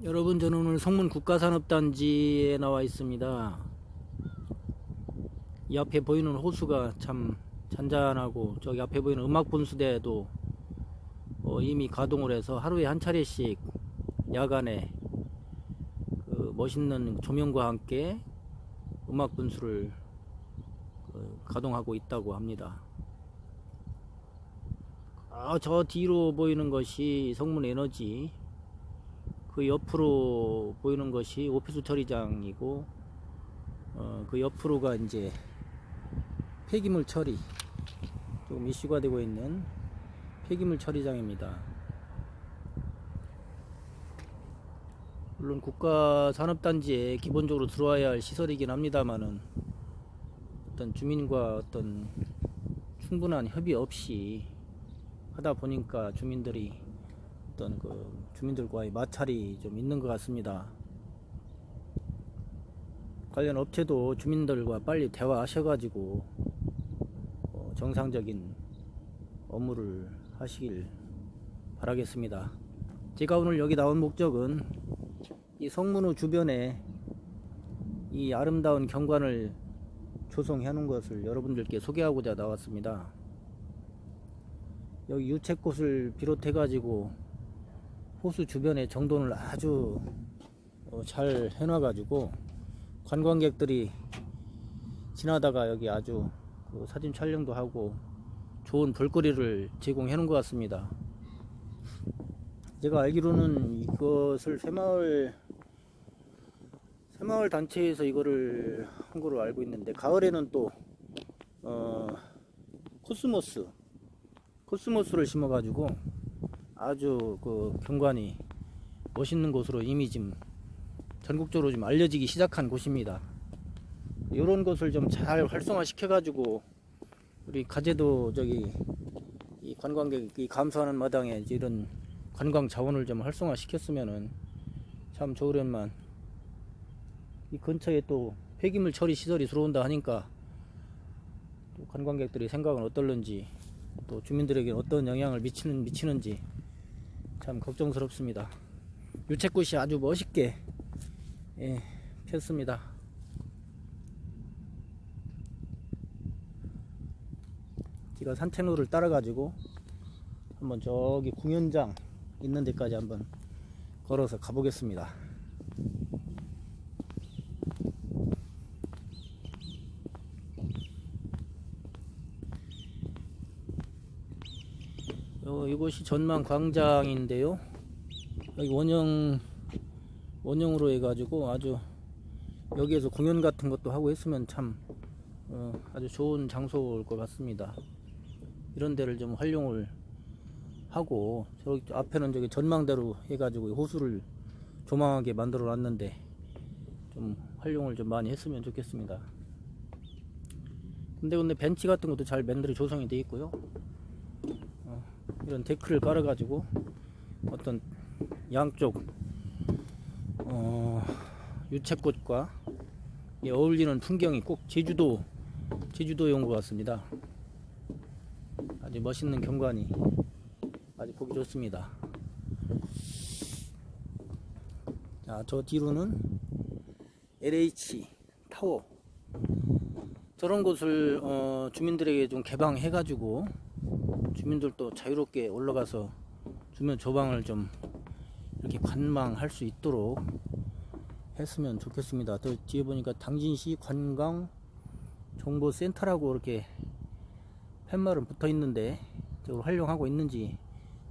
여러분, 저는 오늘 성문 국가산업단지에 나와 있습니다. 이 앞에 보이는 호수가 참 잔잔하고, 저기 앞에 보이는 음악분수대도 이미 가동을 해서 하루에 한 차례씩 야간에 그 멋있는 조명과 함께 음악분수를 가동하고 있다고 합니다. 저 뒤로 보이는 것이 성문 에너지, 그 옆으로 보이는 것이 오피스 처리장이고, 그 옆으로가 이제 폐기물 처리, 조금 이슈가 되고 있는 폐기물 처리장입니다. 물론 국가산업단지에 기본적으로 들어와야 할 시설이긴 합니다만은, 어떤 주민과 어떤 충분한 협의 없이 하다 보니까 주민들이 어떤 주민들과의 마찰이 좀 있는 것 같습니다. 관련 업체도 주민들과 빨리 대화하셔가지고 정상적인 업무를 하시길 바라겠습니다. 제가 오늘 여기 나온 목적은 이 성문호 주변에 이 아름다운 경관을 조성해 놓은 것을 여러분들께 소개하고자 나왔습니다. 여기 유채꽃을 비롯해 가지고 호수 주변에 정돈을 아주 잘 해놔 가지고 관광객들이 지나다가 여기 아주 사진 촬영도 하고 좋은 볼거리를 제공해 놓은 것 같습니다. 제가 알기로는 이것을 새마을 단체에서 이거를 한 거로 알고 있는데, 가을에는 또 코스모스를 심어 가지고 아주 경관이 멋있는 곳으로 이미 지금 전국적으로 좀 알려지기 시작한 곳입니다. 이런 것을 좀 잘 활성화 시켜 가지고 우리 가제도 이 관광객이 감수하는 마당에 이런 관광 자원을 좀 활성화 시켰으면은 참 좋으련만, 이 근처에 또 폐기물 처리 시설이 들어온다 하니까 또 관광객들의 생각은 어떨런지, 또 주민들에게 어떤 영향을 미치는지 참 걱정스럽습니다. 유채꽃이 아주 멋있게 폈습니다. 제가 산책로를 따라 가지고 한번 저기 공연장 있는 데까지 한번 걸어서 가보겠습니다. 이곳이 전망 광장인데요. 여기 원형으로 해가지고 아주 여기에서 공연 같은 것도 하고 했으면 참 아주 좋은 장소일 것 같습니다. 이런 데를 좀 활용을 하고, 저기 앞에는 저기 전망대로 해가지고 호수를 조망하게 만들어 놨는데 좀 활용을 좀 많이 했으면 좋겠습니다. 근데 벤치 같은 것도 잘 맨들이 조성이 되어 있고요. 이런 데크를 깔아 가지고 어떤 양쪽 유채꽃과 어울리는 풍경이 꼭 제주도인 것 같습니다. 아주 멋있는 경관이 아주 보기 좋습니다. 자, 저 뒤로는 LH 타워, 저런 곳을 주민들에게 좀 개방해 가지고 주민들도 자유롭게 올라가서 주변 조망을 좀 이렇게 관망할 수 있도록 했으면 좋겠습니다. 또 뒤에 보니까 당진시 관광정보센터라고 이렇게 팻말은 붙어 있는데 저걸 활용하고 있는지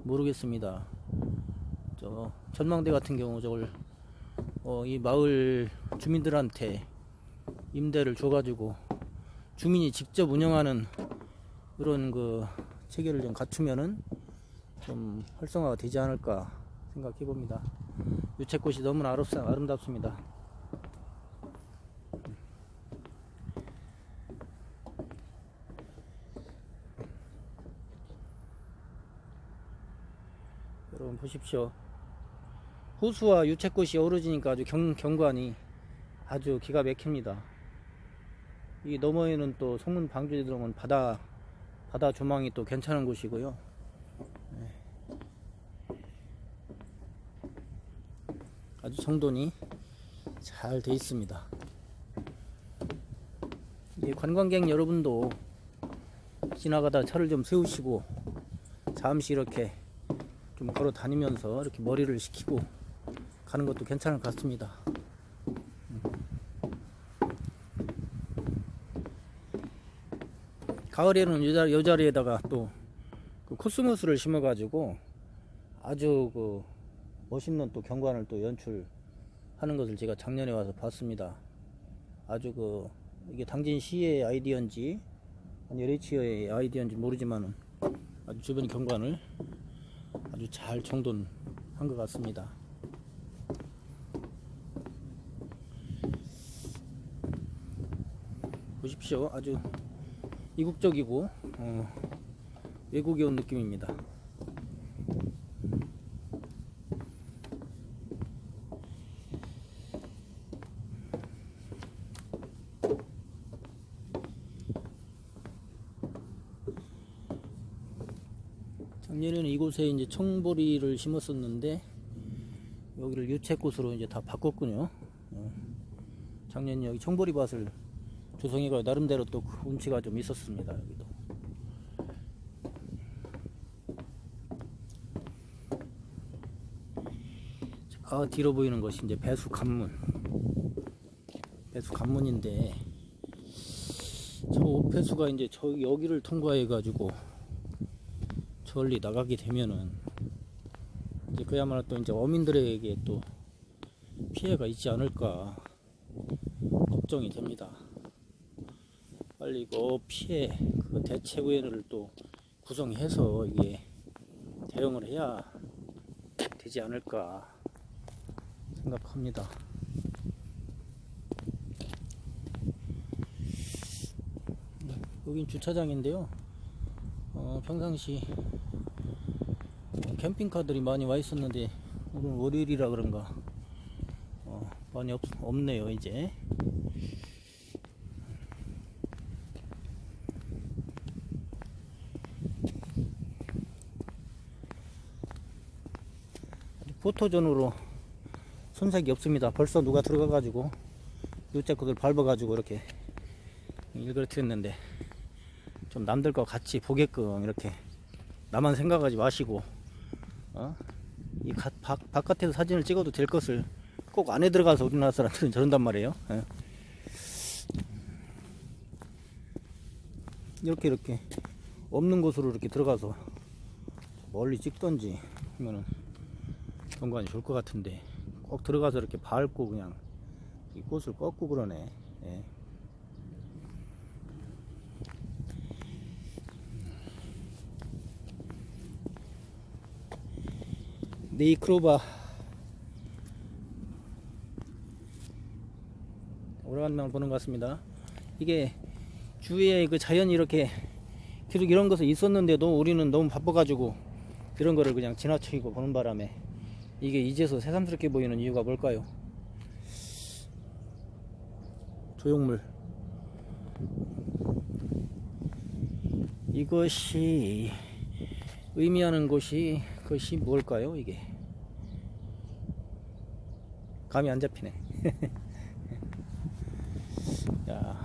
모르겠습니다. 저 전망대 같은 경우 저걸 이 마을 주민들한테 임대를 줘가지고 주민이 직접 운영하는 그런 체계를 좀 갖추면은 좀 활성화가 되지 않을까 생각해 봅니다. 유채꽃이 너무나 아름답습니다. 여러분 보십시오. 호수와 유채꽃이 어우러지니까 아주 경관이 아주 기가 막힙니다. 이 너머에는 또 성문 방주에 들어오면 바다 조망이 또 괜찮은 곳이고요. 아주 정돈이 잘 돼 있습니다. 관광객 여러분도 지나가다 차를 좀 세우시고 잠시 이렇게 좀 걸어 다니면서 이렇게 머리를 식히고 가는 것도 괜찮을 것 같습니다. 가을에는 이 자리에다가 또 그 코스모스를 심어 가지고 아주 그 멋있는 또 경관을 또 연출하는 것을 제가 작년에 와서 봤습니다. 아주 그 이게 당진시의 아이디어인지 아니 LH의 아이디어인지 모르지만은 아주 주변 경관을 아주 잘 정돈한 것 같습니다. 보십시오. 아주 이국적이고 외국에 온 느낌입니다. 작년에는 이곳에 이제 청보리를 심었었는데 여기를 유채꽃으로 이제 다 바꿨군요. 작년 여기 청보리밭을 조성이가 나름대로 또 운치가 좀 있었습니다. 여기도. 아, 뒤로 보이는 것이 이제 배수관문인데 저 옥배수가 이제 여기를 통과해 가지고 저리 나가게 되면은 이제 그야말로 또 이제 어민들에게 또 피해가 있지 않을까 걱정이 됩니다. 빨리 그 피해 그 대책위원회를 또 구성해서 이게 대응을 해야 되지 않을까 생각합니다. 여긴 주차장인데요. 평상시 캠핑카들이 많이 와 있었는데 오늘 월요일이라 그런가 많이 없네요. 이제 포토존으로 손색이 없습니다. 벌써 누가 들어가 가지고 유채꽃을 밟아 가지고 이렇게 일그러뜨렸는데 좀 남들과 같이 보게끔 이렇게 나만 생각하지 마시고 이 바깥에서 사진을 찍어도 될 것을 꼭 안에 들어가서 우리나라 사람들은 저런단 말이에요. 이렇게 없는 곳으로 이렇게 들어가서 멀리 찍던지 하면은 경관이 좋을 것 같은데 꼭 들어가서 이렇게 밟고 그냥 이 꽃을 꺾고 그러네. 네이크로바 오래간만에 보는 것 같습니다. 이게 주위에 그 자연이 이렇게 계속 이런 것이 있었는데도 우리는 너무 바빠가지고 이런 거를 그냥 지나치고 보는 바람에 이게 이제서 새삼스럽게 보이는 이유가 뭘까요? 조형물 이것이 의미하는 것이 그것이 뭘까요? 이게 감이 안 잡히네. 야.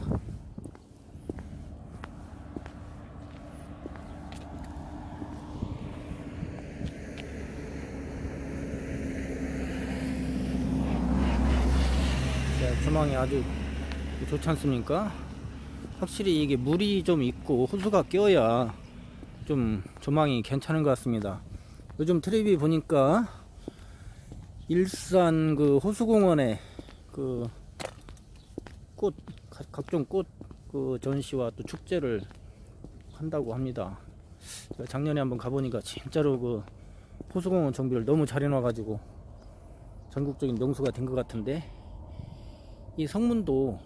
조망이 아주 좋지 않습니까? 확실히 이게 물이 좀 있고 호수가 껴야 좀 조망이 괜찮은 것 같습니다. 요즘 텔레비 보니까 일산 그 호수공원에 그 꽃, 각종 꽃 그 전시와 또 축제를 한다고 합니다. 제가 작년에 한번 가보니까 진짜로 그 호수공원 정비를 너무 잘 해놔가지고 전국적인 명소가 된 것 같은데 이 성문도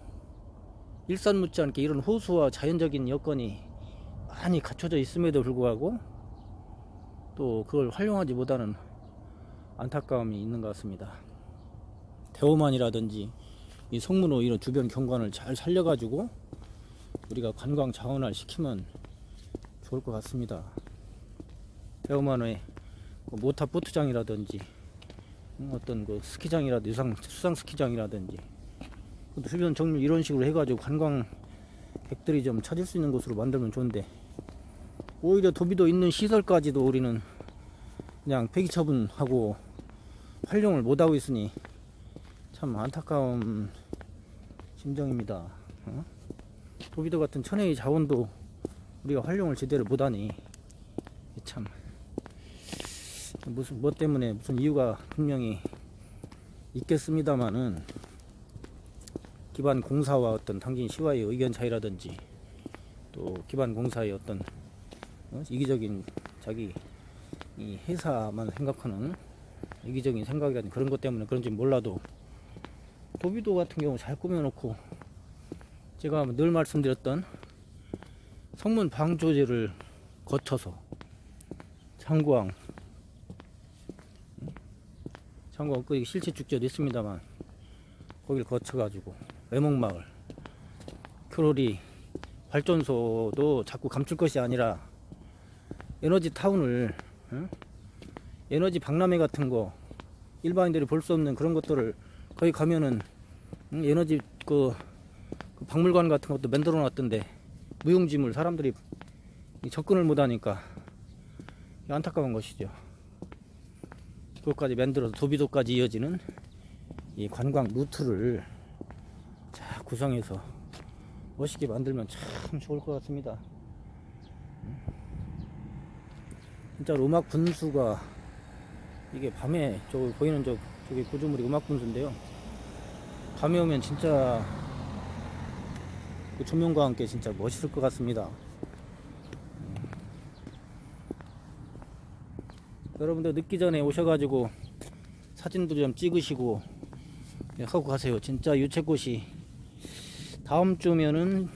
일산 못지않게 이런 호수와 자연적인 여건이 많이 갖춰져 있음에도 불구하고 또 그걸 활용하지 못하는 안타까움이 있는 것 같습니다. 대호만이라든지 이 성문호 이런 주변 경관을 잘 살려가지고 우리가 관광 자원화 시키면 좋을 것 같습니다. 대호만의 모타 보트장이라든지 어떤 그 스키장이라든지 수상 스키장이라든지 주변 정리 이런 식으로 해가지고 관광객들이 좀 찾을 수 있는 곳으로 만들면 좋은데, 오히려 도비도 있는 시설까지도 우리는 그냥 폐기 처분하고 활용을 못하고 있으니 참 안타까운 심정입니다. 도비도 같은 천혜의 자원도 우리가 활용을 제대로 못하니 참 무슨 뭐 때문에 무슨 이유가 분명히 있겠습니다만은, 기반 공사와 어떤 당진 시와의 의견 차이라든지 또 기반 공사의 어떤 이기적인 자기 이 회사만 생각하는 이기적인 생각이라든지 그런 것 때문에 그런지 몰라도, 도비도 같은 경우 잘 꾸며놓고 제가 늘 말씀드렸던 성문 방조제를 거쳐서 창구항 그 실제 축제도 있습니다만 거기를 거쳐가지고 외목마을 큐로리 발전소도 자꾸 감출 것이 아니라 에너지 타운을, 에너지 박람회 같은 거 일반인들이 볼 수 없는 그런 것들을 거기 가면은 에너지 그 박물관 같은 것도 만들어 놨던데, 무용지물 사람들이 접근을 못하니까 안타까운 것이죠. 그것까지 만들어서 도비도까지 이어지는 이 관광 루트를 잘 구성해서 멋있게 만들면 참 좋을 것 같습니다. 진짜로 음악 분수가 이게 밤에 저기 보이는 저기 구조물이 음악 분수인데요, 밤에 오면 진짜 그 조명과 함께 진짜 멋있을 것 같습니다. 여러분들 늦기 전에 오셔가지고 사진도 좀 찍으시고 하고 가세요. 진짜 유채꽃이 다음 주면은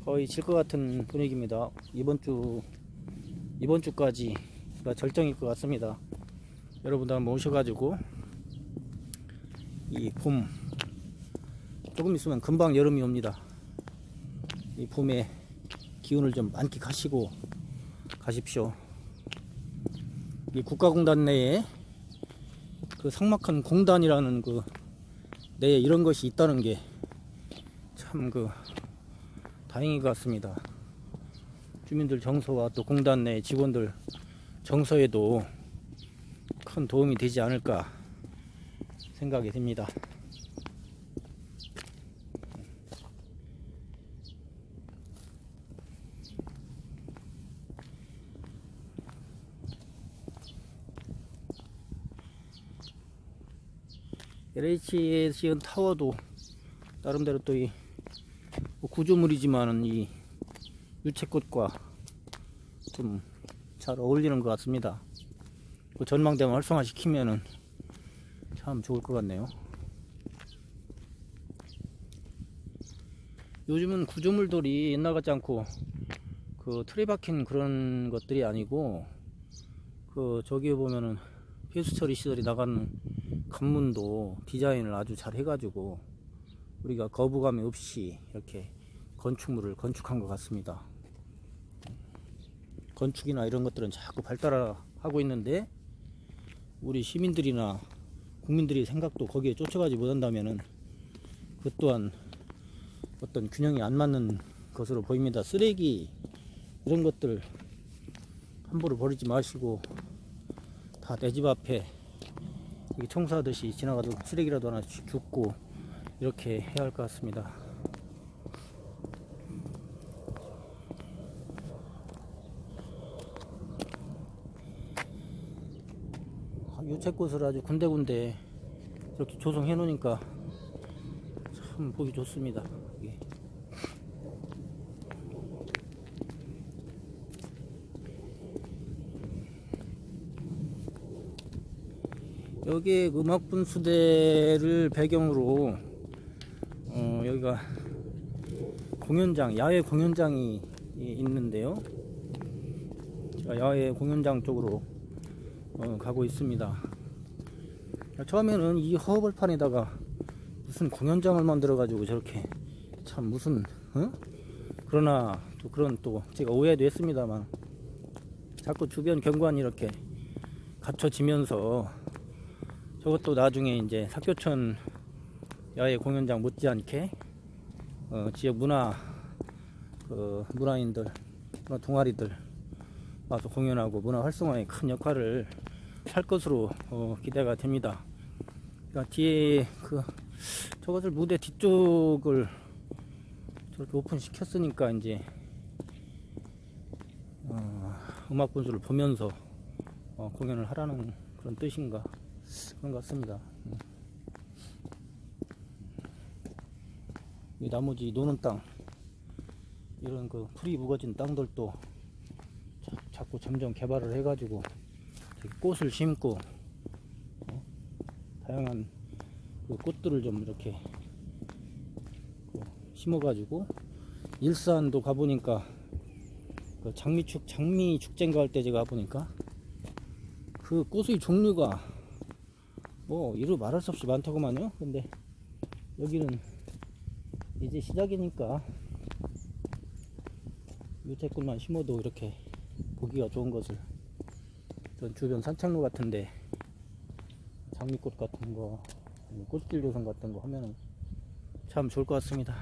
거의 질 것 같은 분위기입니다. 이번 주까지가 절정일 것 같습니다. 여러분들 한번 오셔가지고 이 봄 조금 있으면 금방 여름이 옵니다. 이 봄에 기운을 좀 만끽하시고 가십시오. 이 국가공단 내에 그 삭막한 공단이라는 그 내에 이런 것이 있다는 게 참 그 다행인 것 같습니다. 주민들 정서와 또 공단 내 직원들 정서에도 큰 도움이 되지 않을까 생각이 듭니다. LH의 타워도 나름대로 또 이 구조물이지만은 이 유채꽃과 좀 잘 어울리는 것 같습니다. 그 전망대만 활성화 시키면은 참 좋을 것 같네요. 요즘은 구조물들이 옛날 같지 않고 그 틀에 박힌 그런 것들이 아니고, 그 저기에 보면은 폐수 처리 시설이 나가는 관문도 디자인을 아주 잘 해가지고 우리가 거부감이 없이 이렇게 건축물을 건축한 것 같습니다. 건축이나 이런 것들은 자꾸 발달하고 있는데 우리 시민들이나 국민들이 생각도 거기에 쫓아가지 못한다면은 그것 또한 어떤 균형이 안 맞는 것으로 보입니다. 쓰레기 이런 것들 함부로 버리지 마시고 다 내 집 앞에 청소하듯이 지나가도 쓰레기라도 하나 줍고 이렇게 해야 할 것 같습니다. 유채꽃을 아주 군데군데 이렇게 조성해 놓으니까 참 보기 좋습니다. 여기에 음악분수대를 배경으로 여기가 공연장, 야외 공연장이 있는데요, 제가 야외 공연장 쪽으로 가고 있습니다. 처음에는 이 허벌판에다가 무슨 공연장을 만들어 가지고 저렇게 참 무슨 그러나 또 그런 또 제가 오해도 했습니다만, 자꾸 주변 경관이 이렇게 갖춰지면서 저것도 나중에 이제 사교촌 야외 공연장 못지않게 지역 문화인들, 문화 동아리들 와서 공연하고 문화 활성화에 큰 역할을 할 것으로 기대가 됩니다. 그러니까 뒤에 저것을 무대 뒤쪽을 저렇게 오픈시켰으니까 이제 음악 분수를 보면서 공연을 하라는 그런 뜻인가 그런 것 같습니다. 이 나머지 노는 땅, 이런 풀이 묵어진 땅들도 자꾸 점점 개발을 해가지고 꽃을 심고 다양한 꽃들을 좀 이렇게 심어가지고, 일산도 가보니까 장미 축제인가 할 때 제가 가보니까 그 꽃의 종류가 뭐 이루 말할 수 없이 많더구만요. 근데 여기는 이제 시작이니까 유채꽃만 심어도 이렇게 보기가 좋은 것을, 전 주변 산책로 같은데 장미꽃 같은 거, 꽃길 조성 같은 거 하면은 참 좋을 것 같습니다.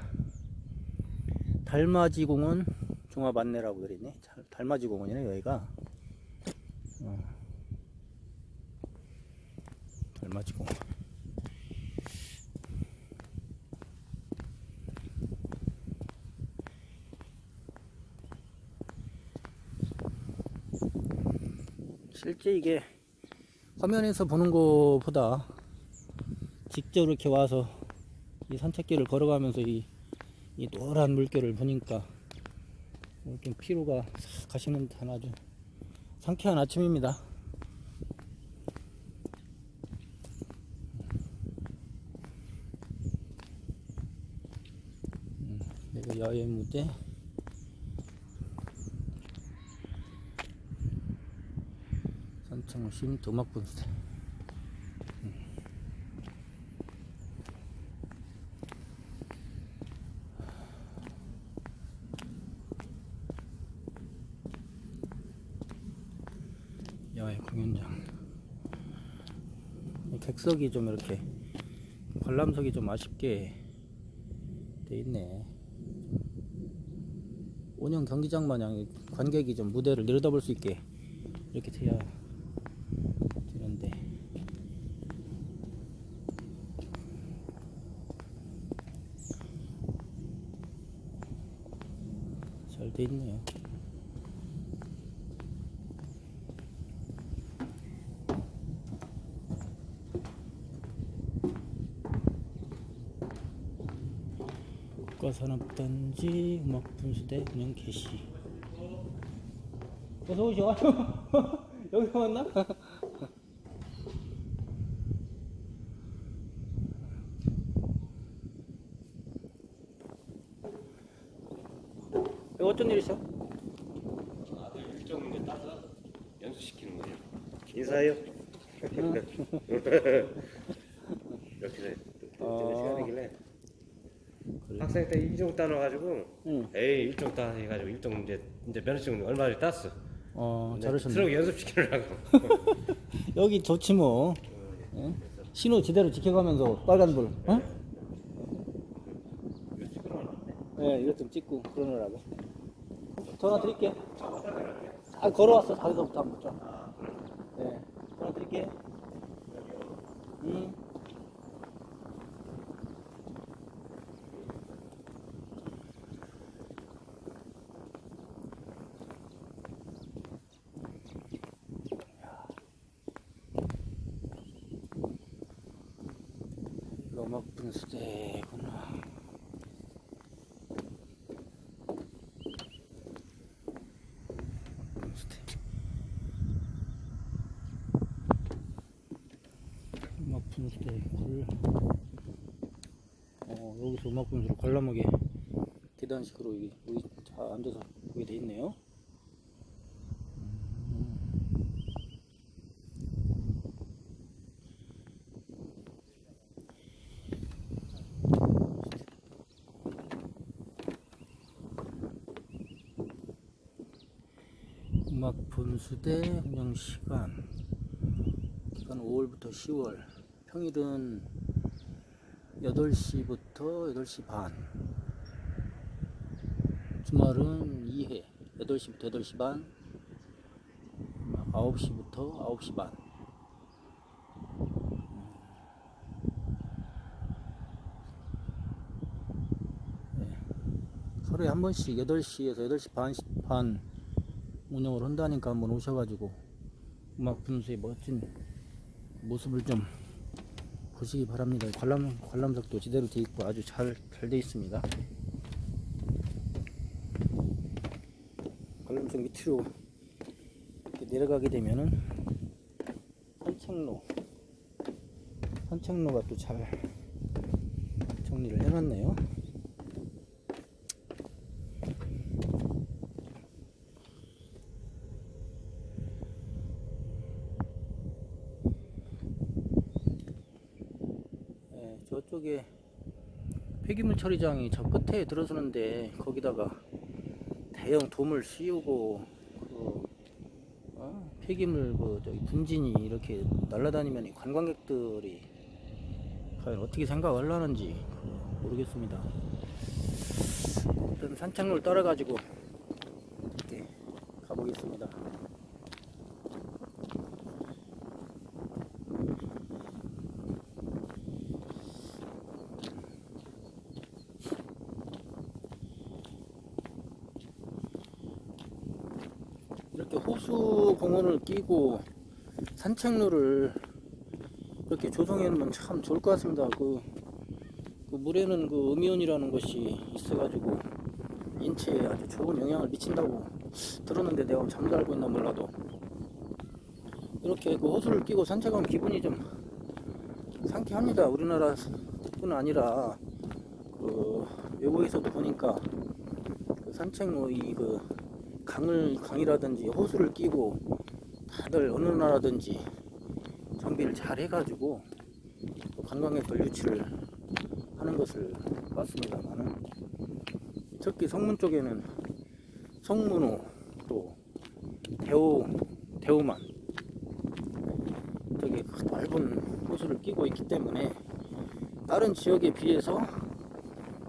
달맞이공원 종합 안내라고 그러네. 달맞이공원이네 여기가. 달맞이공원. 실제 이게 화면에서 보는 것보다 직접 이렇게 와서 이 산책길을 걸어가면서 이 노란 물결을 보니까 이렇게 피로가 싹 가시는 듯한 아주 상쾌한 아침입니다. 여기 야외 무대, 산책로 쉼터 음악 분수. 야외 공연장. 객석이 좀 이렇게 관람석이 좀 아쉽게 돼 있네. 원형 경기장 마냥 관객이 좀 무대를 내려다볼 수 있게 이렇게 돼야 되는데, 잘 돼 있네요. 국가산업단지 음악분수대 운영 개시. 어서오시오. 여기 왔나? 여기 어쩐 일이셔? 아들 일정 문제 따서 연수시키는 거예요. 인사해요. 이렇게 시간이길래 학생 때 일정 따놔가지고 에이 일정 따 해가지고 일정 이제 면허증 얼마 전에 땄어. 잘하셨네. 트럭 연습시키려고. 여기 좋지 뭐. 예? 신호 제대로 지켜가면서 빨간불. 어? 네, 이것 좀 찍고 그러느라고. 전화 드릴게요. 걸어왔어. 자기서부터 한번 좀. 네, 전화 드릴게요. 음악 분수대구나. 음악 분수대 여기서 음악 분수를 관람하게 계단식으로 여기 다 앉아서 보게 돼 있네요. 음악 분수대 운영 기간 5월부터 10월. 평일은 8시부터 8시 반, 주말은 2회 8시부터 8시 반, 9시부터 9시 반. 네. 하루에 한 번씩 8시에서 8시 반 운영을 한다니까 한번 오셔가지고 음악 분수의 멋진 모습을 좀 보시기 바랍니다. 관람석도 제대로 되어 있고 아주 잘 되어 있습니다. 관람석 밑으로 이렇게 내려가게 되면은 산책로가 또 잘 정리를 해놨네요. 네, 저쪽에 폐기물 처리장이 저 끝에 들어서는데 거기다가 대형 돔을 씌우고 폐기물 저기 분진이 이렇게 날아다니면 이 관광객들이 과연 어떻게 생각을 하는지 모르겠습니다. 일단 산책로를 따라가지고 이렇게 가보겠습니다. 이렇게 호수 공원을 끼고 산책로를 이렇게 조성해 놓으면 참 좋을 것 같습니다. 그 물에는 그 음이온이라는 것이 있어가지고 인체에 아주 좋은 영향을 미친다고 들었는데 내가 잘못 알고 있나 몰라도 이렇게 그 호수를 끼고 산책하면 기분이 좀 상쾌합니다. 우리나라뿐 아니라 그 외국에서도 보니까 그 산책로 그 강이라든지 호수를 끼고 다들 어느 나라든지 정비를 잘 해가지고 관광객들 유치를 하는 것을 봤습니다만은 특히 성문 쪽에는 성문호 또 대호만 저기 넓은 호수를 끼고 있기 때문에 다른 지역에 비해서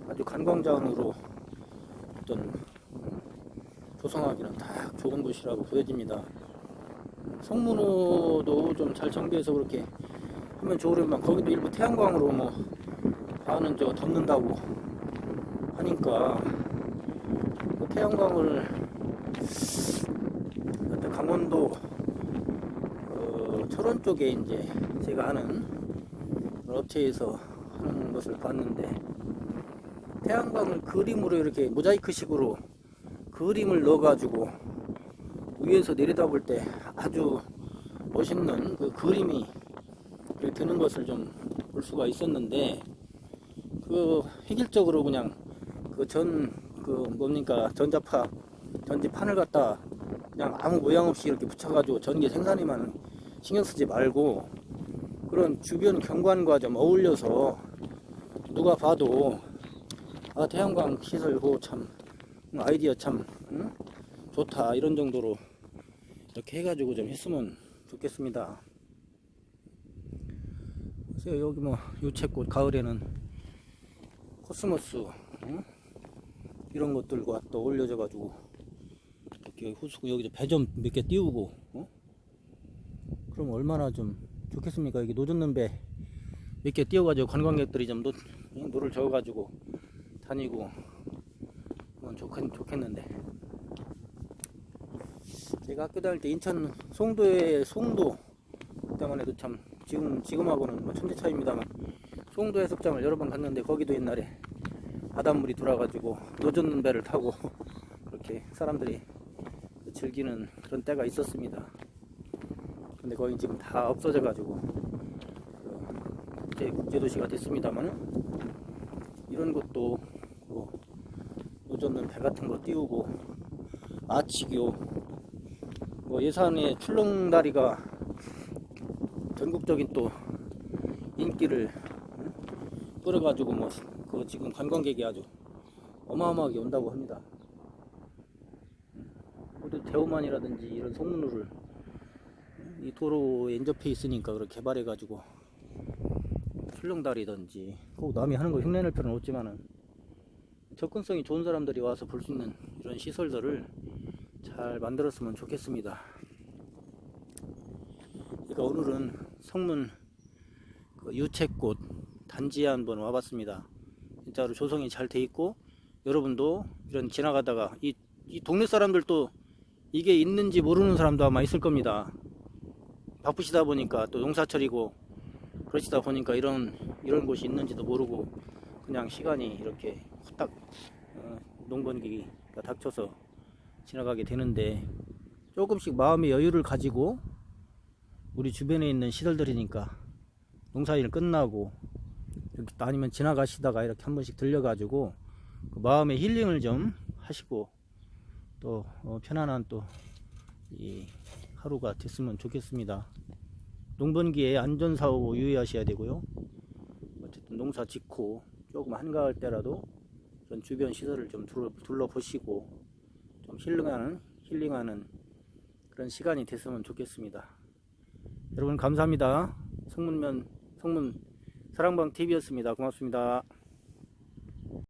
아주 관광장으로 어떤 조성하기는 딱 좋은 곳이라고 보여집니다. 성문호도 좀 잘 정비해서 그렇게 하면 좋으려면 거기도 일부 태양광으로 뭐 반은 덮는다고 하니까 그 태양광을 강원도 철원 쪽에 이제 제가 하는 업체에서 하는 것을 봤는데 태양광을 그림으로 이렇게 모자이크식으로 그림을 넣어가지고 위에서 내려다볼 때 아주 멋있는 그 그림이 드는 것을 좀 볼 수가 있었는데 그 획일적으로 그냥 전지판을 갖다 그냥 아무 모양 없이 이렇게 붙여가지고 전기 생산에만 신경 쓰지 말고 그런 주변 경관과 좀 어울려서 누가 봐도 태양광 시설 참 아이디어 참 좋다 이런 정도로 이렇게 해가지고 좀 했으면 좋겠습니다. 여기 뭐 유채꽃 가을에는 코스모스 이런 것들과 또 어울려져 가지고 이렇게 호수 여기 배 좀 몇 개 띄우고 그럼 얼마나 좀 좋겠습니까? 여기 노젓는 배 몇 개 띄워가지고 관광객들이 좀 노를 저어가지고 다니고 좋겠는데 제가 학교 다닐 때 인천 송도에 송도 때문에도 참 지금하고는 뭐 천지 차이입니다만 송도 해수욕장을 여러 번 갔는데 거기도 옛날에 바닷물이 돌아가지고 노젓는 배를 타고 그렇게 사람들이 즐기는 그런 때가 있었습니다. 근데 거기 지금 다 없어져 가지고 국제도시가 됐습니다만 이런 것도 뭐 노젓는 배 같은 거 띄우고 아치교 뭐 예산의 출렁다리가 전국적인 또 인기를 끌어가지고 그 지금 관광객이 아주 어마어마하게 온다고 합니다. 우리 대호만이라든지 이런 성문호를 이 도로에 인접해 있으니까 그렇게 개발해가지고 출렁다리든지 꼭 남이 하는 거 흉내낼 필요는 없지만은 접근성이 좋은 사람들이 와서 볼 수 있는 이런 시설들을 잘 만들었으면 좋겠습니다. 그러니까 오늘은 성문 그 유채꽃 단지에 한번 와봤습니다. 진짜로 조성이 잘 돼 있고, 여러분도 이런 지나가다가 이 동네 사람들도 이게 있는지 모르는 사람도 아마 있을 겁니다. 바쁘시다 보니까 또 농사철이고 그러시다 보니까 이런 곳이 있는지도 모르고 그냥 시간이 이렇게 후딱 농번기가 닥쳐서 지나가게 되는데, 조금씩 마음의 여유를 가지고 우리 주변에 있는 시설들이니까 농사일 끝나고 아니면 지나가시다가 이렇게 한 번씩 들려가지고 그 마음의 힐링을 좀 하시고 또 편안한 또 이 하루가 됐으면 좋겠습니다. 농번기에 안전사고 유의하셔야 되고요. 어쨌든 농사 짓고 조금 한가할 때라도 그런 주변 시설을 좀 둘러보시고 좀 힐링하는 그런 시간이 됐으면 좋겠습니다. 여러분 감사합니다. 성문 사랑방 TV였습니다. 고맙습니다.